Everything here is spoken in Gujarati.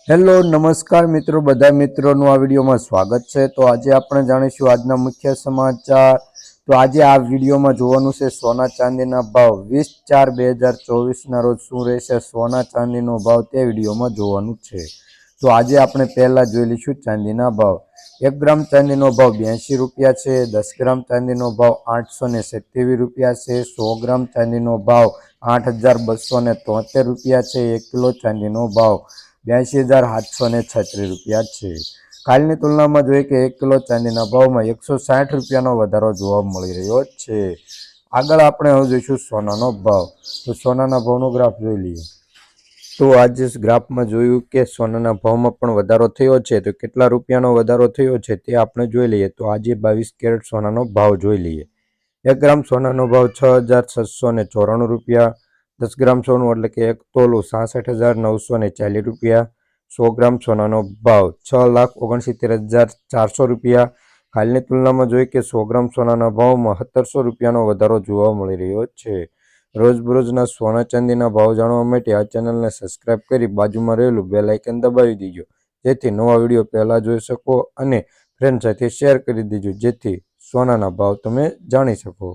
હેલો નમસ્કાર મિત્રો, બધા મિત્રોનું આ વિડીયોમાં સ્વાગત છે। તો આજે આપણે જાણીશું આજના મુખ્ય સમાચાર। તો આજે આ વિડીયોમાં જોવાનું છે સોના ચાંદીના ભાવ 20/4/2024ના રોજ શું રહેશે સોના ચાંદીનો ભાવ, તે વિડીયોમાં જોવાનું છે। તો આજે આપણે પહેલા જોઈ લઈશું ચાંદીના ભાવ। 1 ગ્રામ ચાંદીનો ભાવ 82 રૂપિયા છે। 10 ગ્રામ ચાંદીનો ભાવ 827 રૂપિયા છે। 100 ગ્રામ ચાંદીનો ભાવ 8273 રૂપિયા છે। 1 કિલો ચાંદીનો ભાવ 82,736 રૂપિયા છે। કાલની તુલનામાં જોઈએ કે 1 કિલો ચાંદીના ભાવમાં 160 રૂપિયાનો વધારો જોવા મળી રહ્યો છે। આગળ આપણે હવે જોઈશું સોનાનો ભાવ। તો સોનાના ભાવનો ગ્રાફ જોઈ લઈએ। તો આજે ગ્રાફમાં જોયું કે સોનાના ભાવમાં પણ વધારો થયો છે। તો કેટલા રૂપિયાનો વધારો થયો છે તે આપણે જોઈ લઈએ। તો આજે 22 કેરેટ સોનાનો ભાવ જોઈ લઈએ। 1 ગ્રામ સોનાનો ભાવ 6,694 રૂપિયા। 10 ગ્રામ સોનું એટલે કે 1 તોલું 66,940 રૂપિયા। 100 ગ્રામ સોનાનો ભાવ 6,69,400 રૂપિયા। હાલની તુલનામાં જોઈએ કે 100 ગ્રામ સોનાના ભાવમાં 1700 રૂપિયાનો વધારો જોવા મળી રહ્યો છે। રોજબરોજના સોના ચાંદીના ભાવ જાણવા માટે આ ચેનલને સબસ્ક્રાઇબ કરી બાજુમાં રહેલું બેલ આઇકન દબાવી દેજો, જેથી નવા વિડીયો પહેલા જોઈ શકો, અને ફ્રેન્ડ સાથે શેર કરી દેજો, જેથી સોનાના ભાવ તમે જાણી શકો।